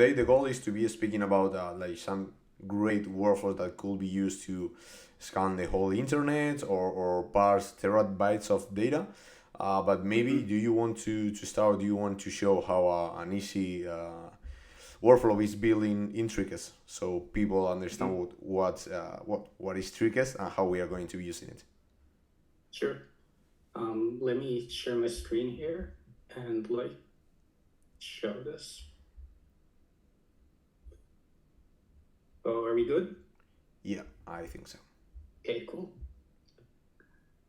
today the goal is to be speaking about like some great workflows that could be used to scan the whole internet or parse terabytes of data. But maybe Hmm. do you want to start? Do you want to show how an easy workflow is built in Trickest so people understand Hmm. what is Trickest and how we are going to be using it? Sure. Let me share my screen here and like show this. Oh, are we good? Yeah, I think so. Okay, cool.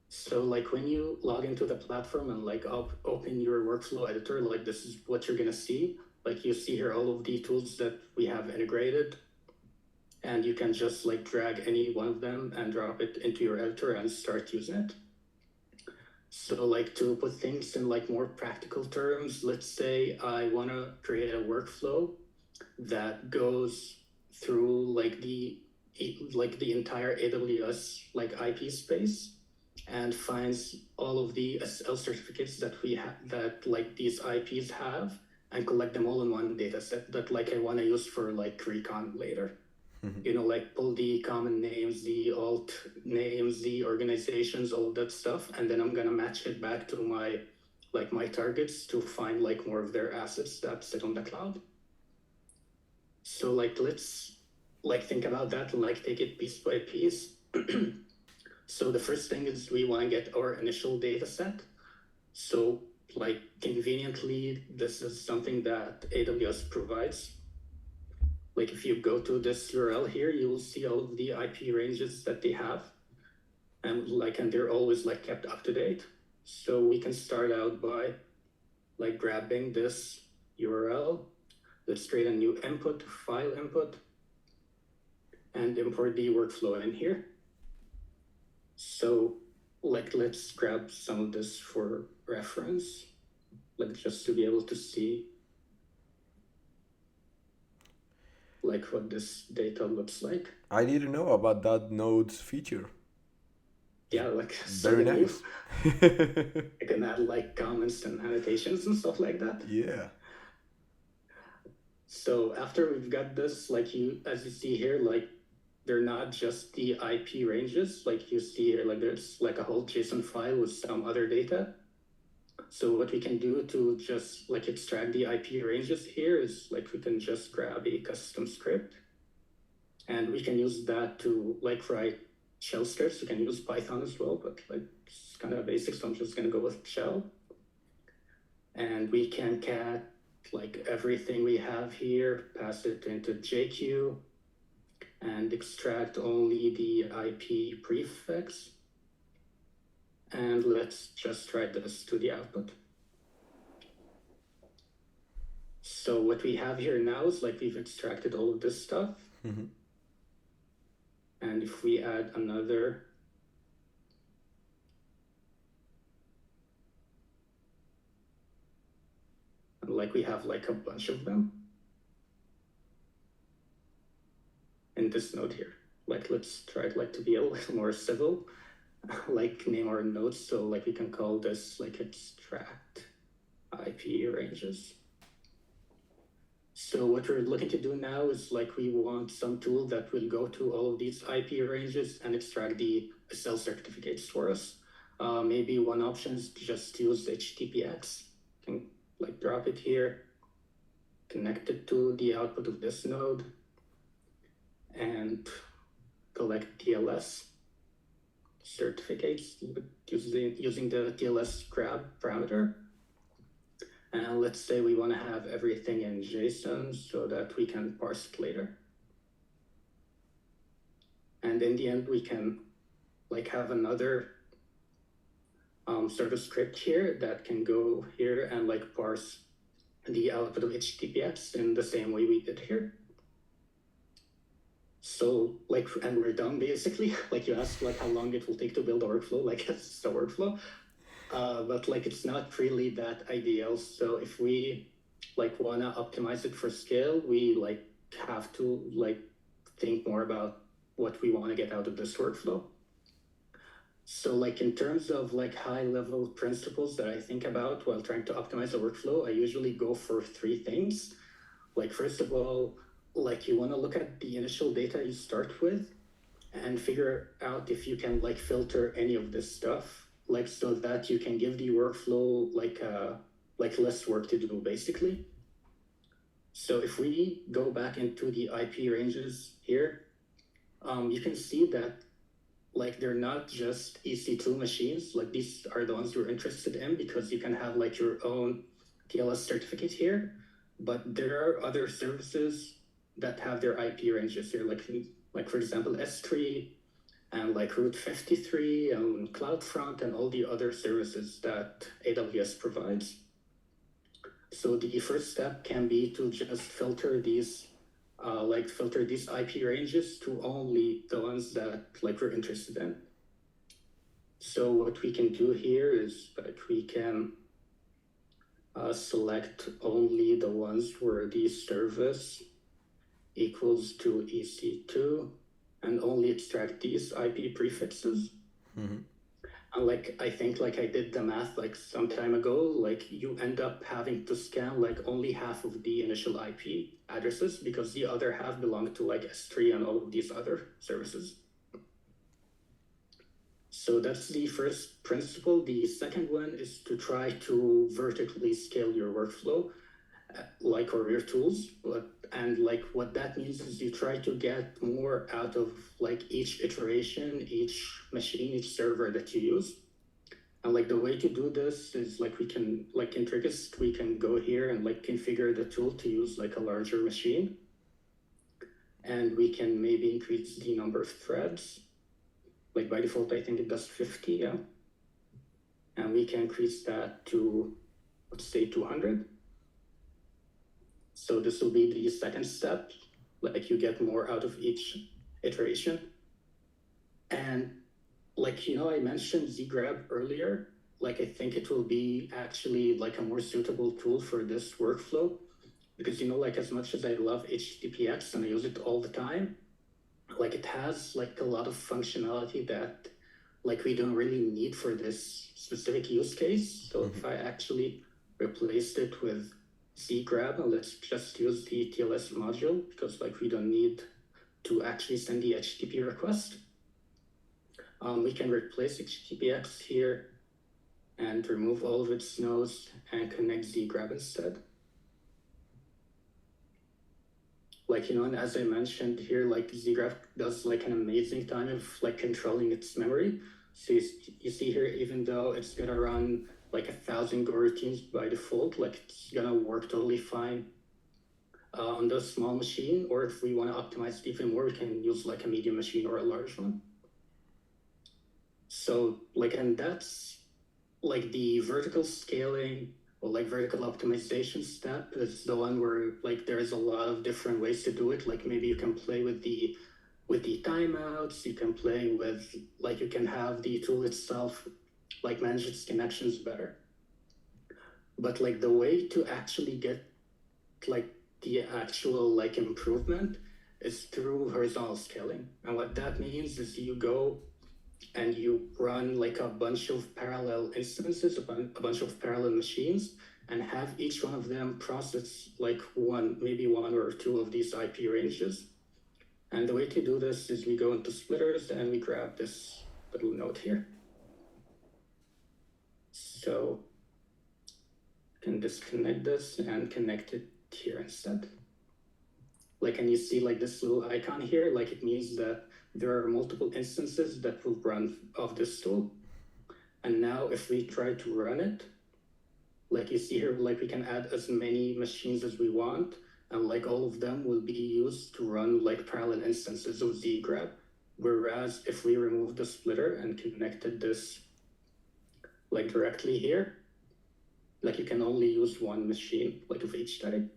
So like when you log into the platform and like open your workflow editor, like this is what you're gonna see. Like you see here all of the tools that we have integrated, and you can just like drag any one of them and drop it into your editor and start using it. So like to put things in like more practical terms, let's say I wanna create a workflow that goes through like the entire AWS like IP space and finds all of the SSL certificates that we have that like these IPs have and collect them all in one data set that like I want to use for like recon later. You know, like pull the common names, the alt names, the organizations, all of that stuff, and then I'm gonna match it back to my targets to find like more of their assets that sit on the cloud. So like let's like think about that and like take it piece by piece. So the first thing is we want to get our initial data set. So like conveniently, this is something that AWS provides. Like if you go to this URL here, you will see all of the IP ranges that they have. And they're always like kept up to date. So we can start out by like grabbing this URL. Let's create a new input, file input, and import the workflow in here. So like let's grab some of this for reference, like just to be able to see like what this data looks like. I didn't know about that nodes feature. It's Yeah, like very something new. nice. I can add like comments and annotations and stuff like that. Yeah. So after we've got this, like as you see here, like they're not just the IP ranges, like you see here, like there's like a whole JSON file with some other data. So what we can do to just like extract the IP ranges here is like we can just grab a custom script and we can use that to like write shell scripts. You can use Python as well, but like it's kind of basic, so I'm just gonna go with shell. And we can cat like everything we have here, pass it into JQ and extract only the IP prefix. And let's just write this to the output. So what we have here now is like we've extracted all of this stuff. Mm-hmm. And if we add another, like we have like a bunch of them in this node here. Like let's try it like to be a little more civil, like name our nodes. So like we can call this like extract IP ranges. So what we're looking to do now is like we want some tool that will go to all of these IP ranges and extract the SL certificates for us. Maybe one option is just use HTTPX. You can like drop it here, connect it to the output of this node, and collect TLS certificates using the TLS grab parameter. And let's say we want to have everything in JSON so that we can parse it later. And in the end, we can like have another sort of script here that can go here and like parse the output of HTTPX in the same way we did here. So like, and we're done basically. Like you asked like how long it will take to build a workflow, like it's a workflow. But like it's not really that ideal. So if we like wanna optimize it for scale, we like have to like think more about what we want to get out of this workflow. So like in terms of like high level principles that I think about while trying to optimize a workflow, I usually go for three things. Like first of all, like you want to look at the initial data you start with and figure out if you can like filter any of this stuff, like so that you can give the workflow like less work to do basically. So if we go back into the IP ranges here, you can see that like they're not just EC2 machines. Like these are the ones you're interested in because you can have like your own TLS certificate here. But there are other services that have their IP ranges here, like for example S3 and like Route 53 and CloudFront and all the other services that AWS provides. So the first step can be to just filter these IP ranges to only the ones that like we're interested in. So what we can do here is that we can select only the ones where the service equals to EC2 and only extract these IP prefixes. Mm-hmm. And like I think like I did the math like some time ago, like you end up having to scan like only half of the initial IP addresses because the other half belong to like S3 and all of these other services. So that's the first principle. The second one is to try to vertically scale your workflow, like or your tools. And like what that means is you try to get more out of like each iteration, each machine, each server that you use. And like the way to do this is like we can, like in Trickest, we can go here and like configure the tool to use like a larger machine. And we can maybe increase the number of threads. Like by default, I think it does 50, yeah. And we can increase that to, let's say 200. So this will be the second step, like you get more out of each iteration. And like, you know, I mentioned zgrab earlier, like I think it will be actually like a more suitable tool for this workflow because, you know, like as much as I love HTTPX and I use it all the time, like it has like a lot of functionality that like we don't really need for this specific use case. So if I actually replaced it with zgrab, and let's just use the TLS module because like we don't need to actually send the HTTP request. We can replace HTTPX here and remove all of its nodes and connect zgrab instead. Like, you know, and as I mentioned here, like zgrab does like an amazing time of like controlling its memory. So you see here, even though it's gonna run like 1,000 routines by default, like it's gonna work totally fine on the small machine. Or if we want to optimize it even more, we can use like a medium machine or a large one. So like, and that's like the vertical scaling or like vertical optimization step is the one where like there's a lot of different ways to do it. Like maybe you can play with the timeouts, you can play with like you can have the tool itself like manage its connections better. But like the way to actually get like the actual like improvement is through horizontal scaling. And what that means is you go and you run like a bunch of parallel instances, a bunch of parallel machines, and have each one of them process like maybe one or two of these IP ranges. And the way to do this is we go into splitters and we grab this little node here. So you can disconnect this and connect it here instead. Like, and you see like this little icon here, like it means that there are multiple instances that will run of this tool. And now if we try to run it, like you see here, like we can add as many machines as we want, and like all of them will be used to run like parallel instances of zgrab. Whereas if we remove the splitter and connected this like directly here, like you can only use one machine like of each type,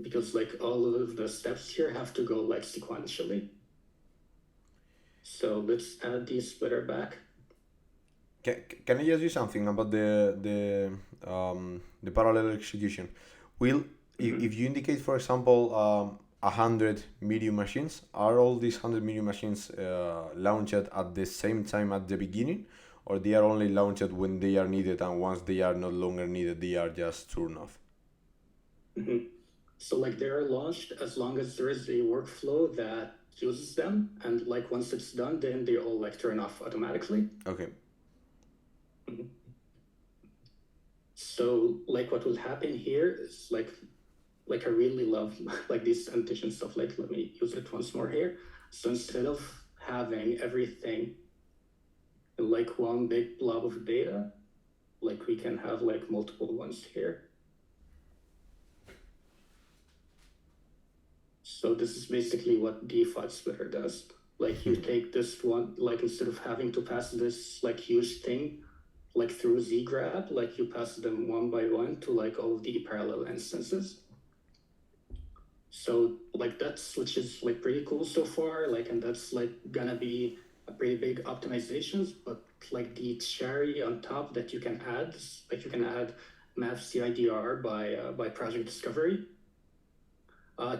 because like all of the steps here have to go like sequentially. So let's add the splitter back. Can I ask you something about the parallel execution? Will if you indicate, for example, 100 medium machines, are all these 100 medium machines launched at the same time at the beginning, or they are only launched when they are needed, and once they are no longer needed, they are just turned off? Mm-hmm. So like they're launched as long as there is a workflow that uses them, and like once it's done, then they all like turn off automatically. Okay. Mhm. So like what will happen here is like I really love like this annotation stuff. Like let me use it once more here. So instead of having everything in like one big blob of data, like we can have like multiple ones here. So this is basically what the file splitter does. Like you take this one, like instead of having to pass this like huge thing like through zgrab, like you pass them one by one to like all of the parallel instances. So like that's, which is like pretty cool so far, like, and that's like gonna be a pretty big optimizations, but like the cherry on top that you can add, like you can add map CIDR by project discovery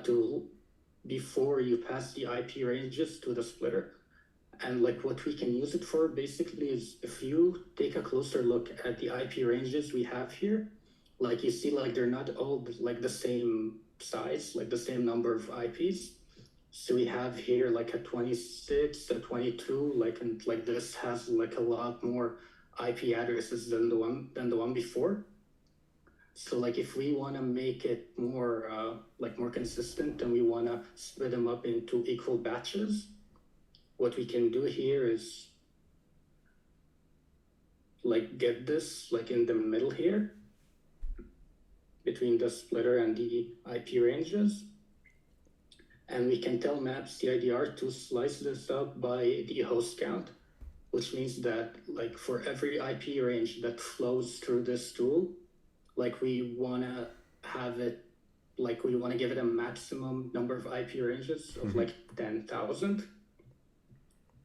to before you pass the IP ranges to the splitter. And like what we can use it for basically is if you take a closer look at the IP ranges we have here, like you see like they're not all like the same size, like the same number of IPs. So we have here like a 26, a 22, like, and like this has like a lot more IP addresses than the one before. So like if we want to make it more like more consistent and we want to split them up into equal batches, what we can do here is like get this like in the middle here between the splitter and the IP ranges. And we can tell map CIDR to slice this up by the host count, which means that like for every IP range that flows through this tool, like we want to have it, like we want to give it a maximum number of IP ranges of like 10,000.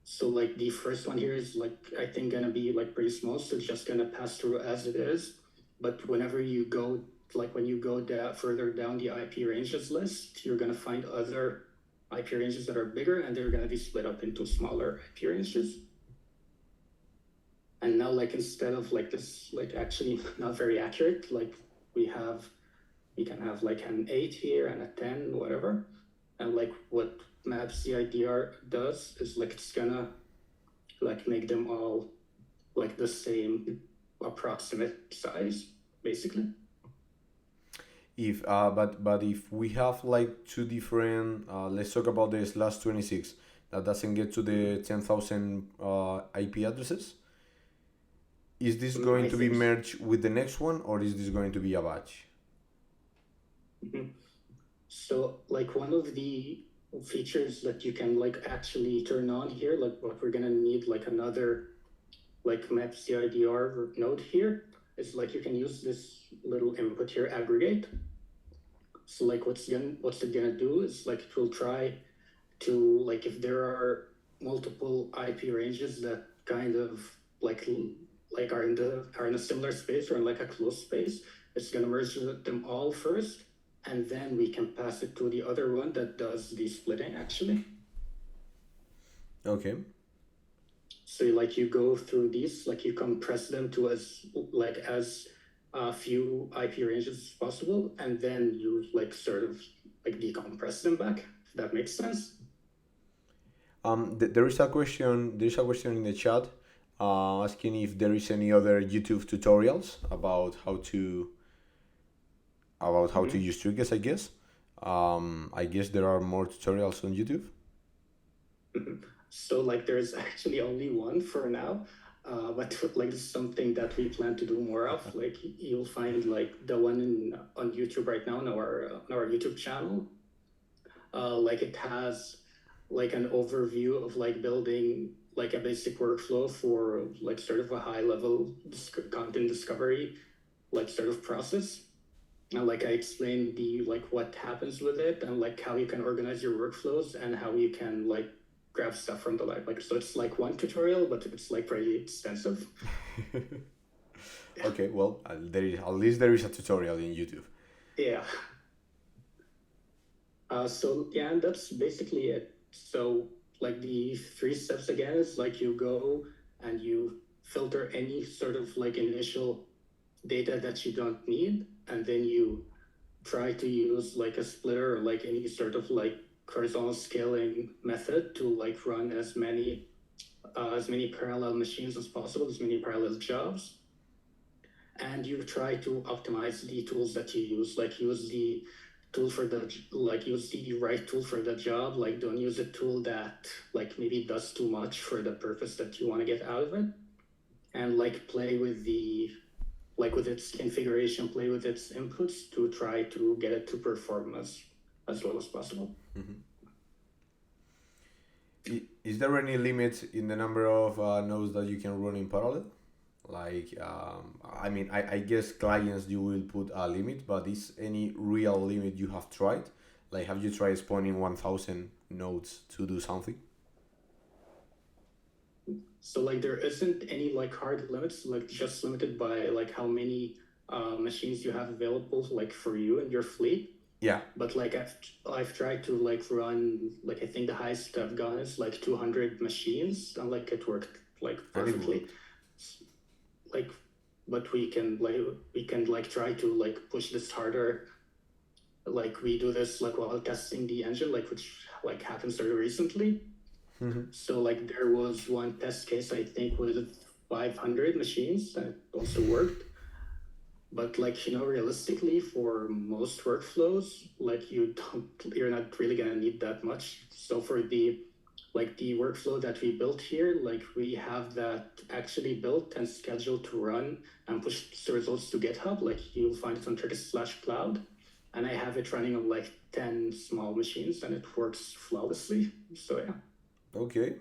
So like the first one here is like, I think gonna be like pretty small. So it's just gonna pass through as it is. But whenever you go, like when you go further down the IP ranges list, you're gonna find other IP ranges that are bigger and they're gonna be split up into smaller IP ranges. And now like instead of like this, like actually not very accurate, like we can have like an 8 here and a 10, whatever. And like what map CIDR does is like it's gonna like make them all like the same approximate size, basically. If but if we have like two different, let's talk about the slash 26 that doesn't get to the 10,000 IP addresses. Is this going I to be think merged with the next one, or is this going to be a batch? mhm. So like one of the features that you can like actually turn on here, like what we're gonna need like another like map CIDR node here, is like you can use this little input here, aggregate. So like what's it gonna do is like it will try to like if there are multiple IP ranges that kind of like are in a similar space or in like a closed space, it's gonna merge them all first, and then we can pass it to the other one that does the splitting actually. Okay. So like you go through these, like you compress them to as few IP ranges as possible, and then you like sort of like decompress them back. If that makes sense. There is a question. There is a question in the chat, asking if there is any other YouTube tutorials about how to Mhm. use Trickest. I guess. I guess there are more tutorials on YouTube. So like there's actually only one for now, but like this is something that we plan to do more of. Like you'll find like the one on YouTube right now on our YouTube channel. Like it has like an overview of like building like a basic workflow for like sort of a high level content discovery like sort of process. And like I explained the like what happens with it and like how you can organize your workflows and how you can like grab stuff from the lab. Like so it's like one tutorial, but it's like pretty extensive. Okay, well, at least there is a tutorial in YouTube. Yeah. So yeah, and that's basically it. So like the three steps again is like you go and you filter any sort of like initial data that you don't need, and then you try to use like a splitter or like any sort of like horizontal scaling method to like run as many parallel machines as possible, as many parallel jobs. And you try to optimize the tools that you use, like use the right tool for the job, like don't use a tool that like maybe does too much for the purpose that you want to get out of it, and like play with with its configuration, play with its inputs to try to get it to perform as well as possible. Mm-hmm. Is there any limit in the number of nodes that you can run in parallel? Like, I guess clients you will put a limit, but is any real limit you have tried? Like, have you tried spawning 1,000 nodes to do something? So like there isn't any like hard limits, like just limited by like how many machines you have available like for you and your fleet. Yeah. But like I've tried to like run, like I think the highest I've gone is like 200 machines, and like it worked like perfectly. Like, but we can try to like push this harder. Like we do this like while testing the engine, like which like happened very recently. Mm-hmm. So like there was one test case I think with 500 machines that also worked. But like, realistically for most workflows, like you're not really gonna need that much. So for the workflow that we built here, like we have that actually built and scheduled to run and push the results to GitHub. Like you'll find it on Trickest/Cloud. And I have it running on like 10 small machines and it works flawlessly. So yeah. Okay.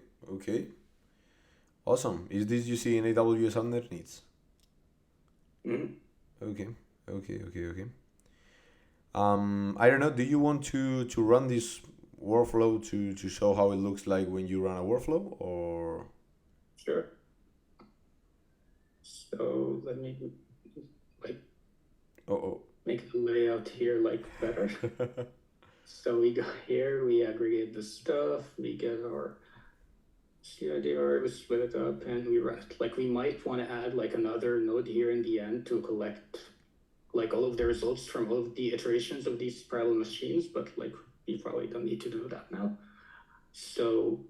Awesome. Is this you see in AWS underneath? Mm-hmm. Okay. I don't know. Do you want to run this workflow to show how it looks like when you run a workflow, or? Sure. So let me like make the layout here like better. So we go here, we aggregate the stuff, we get our CIDR, we split it up, and we run it. Like we might want to add like another node here in the end to collect like all of the results from all of the iterations of these parallel machines, but like we probably don't need to do that now. So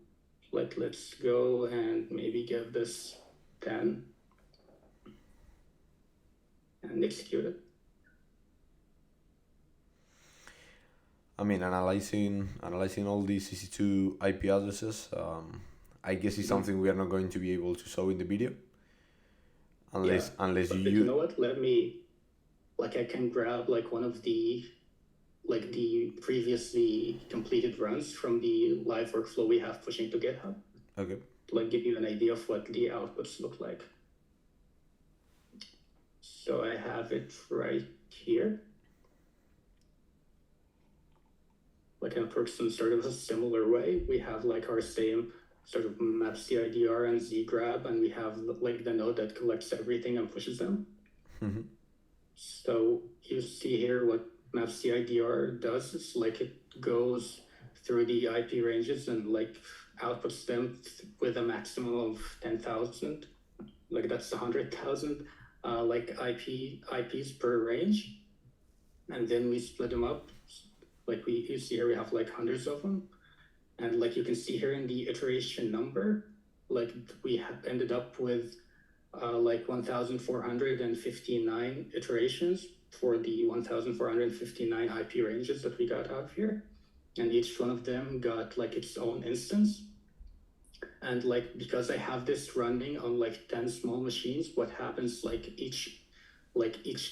like let's go and maybe give this 10 and execute it. Analyzing all these EC2 IP addresses, I guess it's something we are not going to be able to show in the video, unless you know what? Let me, like, I can grab like one of the previously completed runs from the live workflow we have pushing to GitHub. Okay. To like give you an idea of what the outputs look like. So I have it right here. Like it works in sort of a similar way. We have like our same sort of map CIDR and zgrab, and we have like the node that collects everything and pushes them. Mm-hmm. So you see here what map CIDR does. It's like it goes through the IP ranges and like outputs them with a maximum of 10,000. Like that's 100,000 like IPs per range, and then we split them up. Like you see here, we have like hundreds of them, and like you can see here in the iteration number, like we have ended up with like 1,459 iterations for the 1,459 IP ranges that we got out here, and each one of them got like its own instance. And like because I have this running on like 10 small machines, what happens like each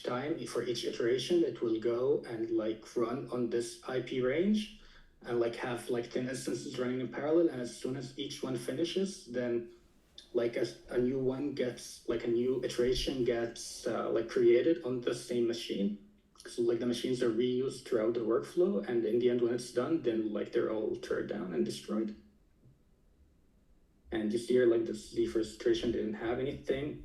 time for each iteration, it will go and like run on this IP range and like have like 10 instances running in parallel. And as soon as each one finishes, then like a new one gets like a new iteration gets like created on the same machine. So like the machines are reused throughout the workflow, and in the end when it's done, then like they're all turned down and destroyed. And you see here like the first iteration didn't have anything,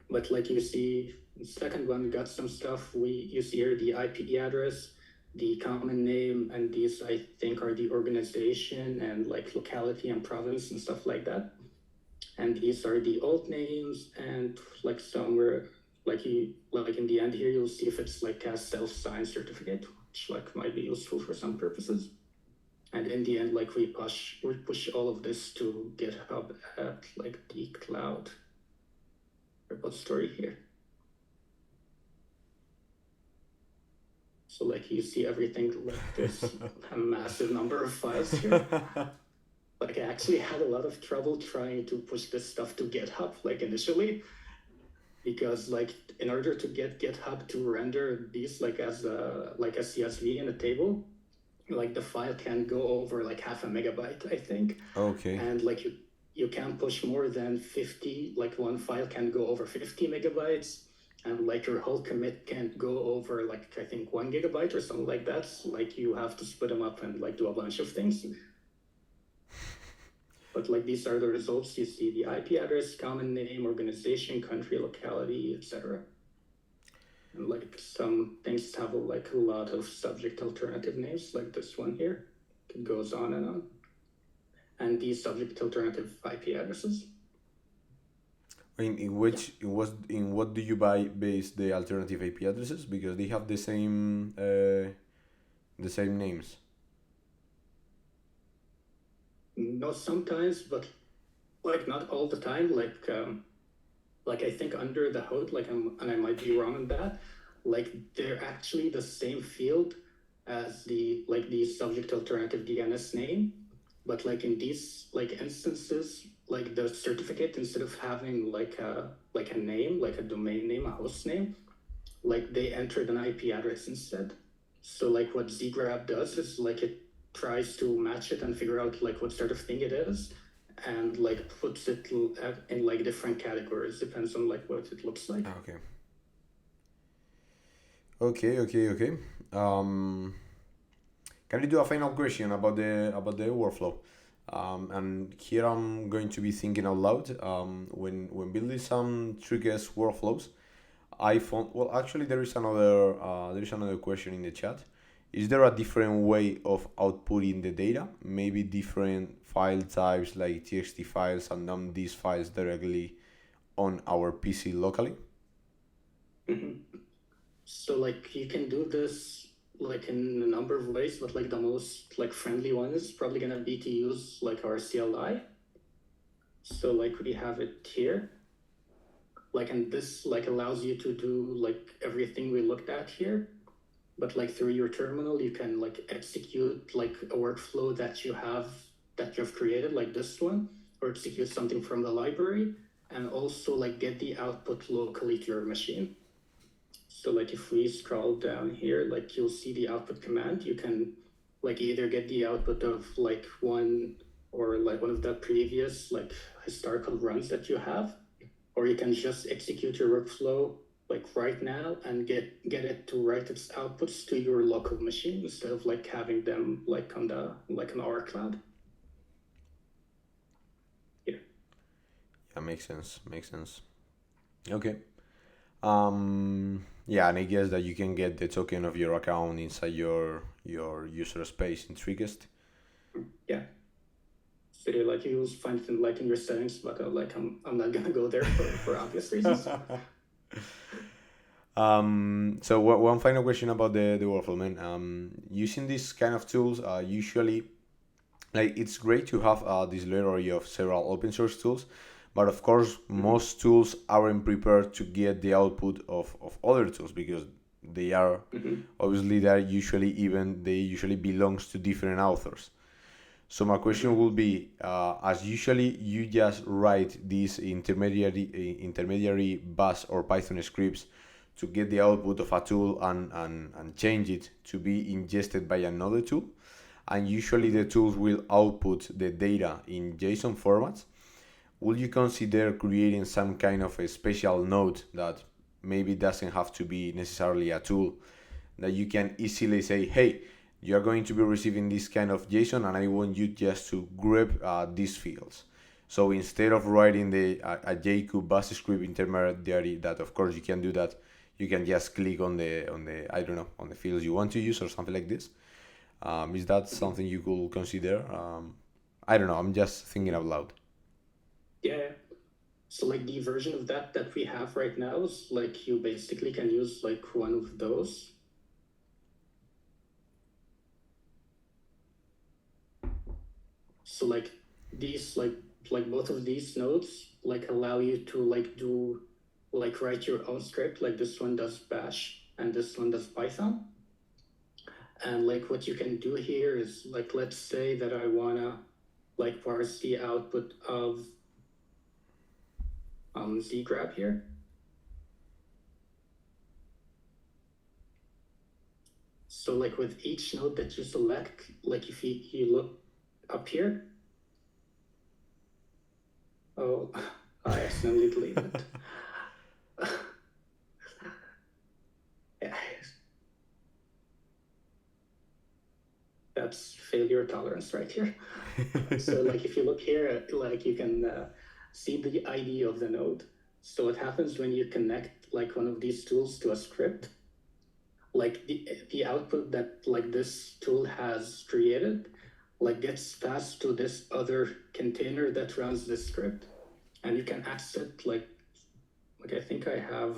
but like you see the second one got some stuff. You see here the IP address, the common name, and these I think are the organization and like locality and province and stuff like that. And these are the alt names, and like somewhere like in the end here you'll see if it's like a self-signed certificate, which like might be useful for some purposes. And in the end, like we push all of this to GitHub at like the cloud repository here. So like you see everything like this, a massive number of files here. Like I actually had a lot of trouble trying to push this stuff to GitHub like initially, because like in order to get GitHub to render these like as a CSV in a table, like the file can go over like 0.5 MB, I think. Okay. And like you can't push more than 50, like one file can go over 50 megabytes, and like your whole commit can't go over like I think 1 GB or something like that. So, like you have to split them up and like do a bunch of things. But like these are the results. You see the IP address, common name, organization, country, locality, etc. And like some things have like a lot of subject alternative names, like this one here. It goes on and on. And these subject alternative IP addresses. In what do you base the alternative IP addresses? Because they have the same names. No, sometimes, but like not all the time. Like I think under the hood, like and I might be wrong on that. Like they're actually the same field as the subject alternative DNS name, but like in these like instances, like the certificate, instead of having like a name, like a domain name, a host name, like they entered an IP address instead. So like what zgrab does is like it tries to match it and figure out like what sort of thing it is, and like puts it in like different categories, depends on like what it looks like. Okay. Okay. Can you do a final question about the workflow? And here I'm going to be thinking out loud. When building some Trickest workflows, I found, well, actually there is another question in the chat. Is there a different way of outputting the data? Maybe different file types like TXT files and dump these files directly on our PC locally? So like you can do this like in a number of ways, but like the most like friendly one is probably gonna be to use like our CLI. So like we have it here. Like, and this like allows you to do like everything we looked at here, but like through your terminal, you can like execute like a workflow that you've created, like this one, or execute something from the library, and also like get the output locally to your machine. So like if we scroll down here, like you'll see the output command. You can like either get the output of like one of the previous like historical runs that you have, or you can just execute your workflow like right now and get it to write its outputs to your local machine instead of like having them like on our cloud. Yeah. Yeah, makes sense. Okay. Yeah, and I guess that you can get the token of your account inside your user space in Trickest. Yeah. So like you'll find it in your settings, but I'm not gonna go there for obvious reasons. So one final question about the workflow, man. Using these kind of tools, usually, like, it's great to have this library of several open source tools, but of course most tools aren't prepared to get the output of other tools because they are obviously they usually belongs to different authors. So my question will be, as usually you just write these intermediary Bash or Python scripts to get the output of a tool and change it to be ingested by another tool, and usually the tools will output the data in JSON formats. Will you consider creating some kind of a special node that maybe doesn't have to be necessarily a tool, that you can easily say, hey, you are going to be receiving this kind of JSON and I want you just to grab these fields. So instead of writing a JQ Bash script intermediary, that of course you can do that, you can just click on the I don't know, on the fields you want to use or something like this. Is that something you could consider? I don't know, I'm just thinking out loud. Yeah. So like the version of that we have right now is like you basically can use like one of those. So like these like both of these nodes like allow you to like do like write your own script. Like this one does Bash and this one does Python. And like what you can do here is like, let's say that I wanna like parse the output of zgrab here. So like with each node that you select, like if you look up here, oh, I accidentally deleted it. Yeah, that's failure tolerance right here. So like if you look here, like you can see the ID of the node. So what happens when you connect like one of these tools to a script, like the output that like this tool has created, like gets passed to this other container that runs this script, and you can access it like I think I have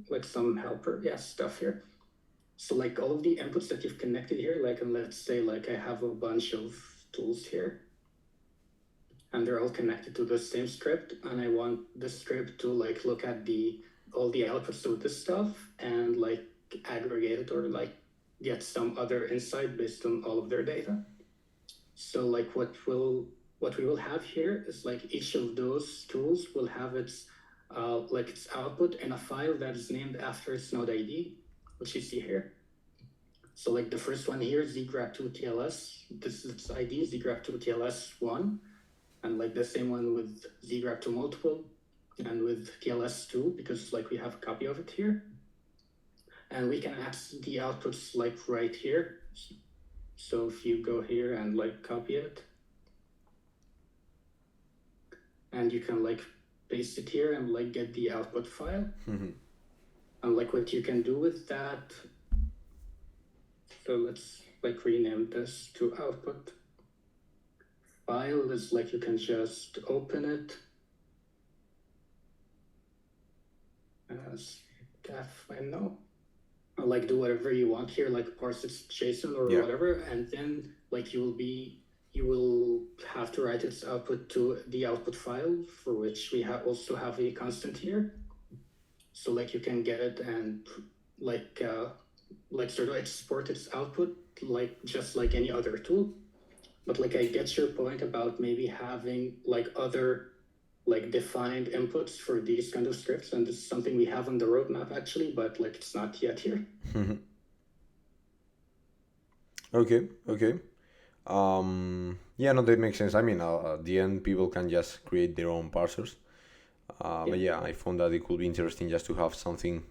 like some helper stuff here. So like all of the inputs that you've connected here, like, and let's say like I have a bunch of tools here and they're all connected to the same script, and I want the script to like look at all the outputs of this stuff and like aggregate it or like get some other insight based on all of their data. So like what we will have here is like each of those tools will have its output in a file that is named after its node ID, which you see here. So like the first one here, zgrab2tls, this is its ID, zgrab2tls1, and like the same one with zgrab2 multiple and with tls2, because like we have a copy of it here. And we can access the outputs like right here. So if you go here and like copy it, and you can like paste it here and like get the output file. Mm-hmm. And like what you can do with that, so let's like rename this to output file, is like you can just open it as def, I know, or like do whatever you want here, like parse its JSON or whatever, and then like you will have to write its output to the output file, for which we also have a constant here. So like you can get it and like sort of export its output like just like any other tool. But like I get your point about maybe having like other like defined inputs for these kind of scripts, and this is something we have on the roadmap actually, but like it's not yet here. Okay. Yeah, no, that makes sense. I mean, at the end, people can just create their own parsers. But yeah, I found that it could be interesting just to have something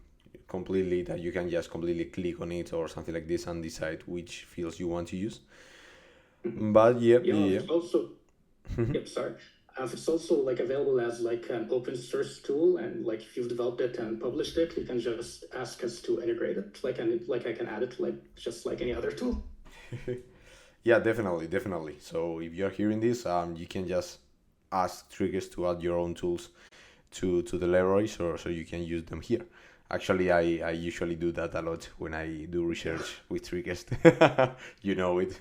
completely that you can just completely click on it or something like this and decide which fields you want to use. But yeah. It's also sorry. It's also like available as like an open source tool, and like if you've developed it and published it, you can just ask us to integrate it. Like I can add it like just like any other tool. Yeah, definitely. So if you're hearing this, you can just ask Trickest to add your own tools to the library, so you can use them here. Actually, I usually do that a lot when I do research with Trickest. You know it.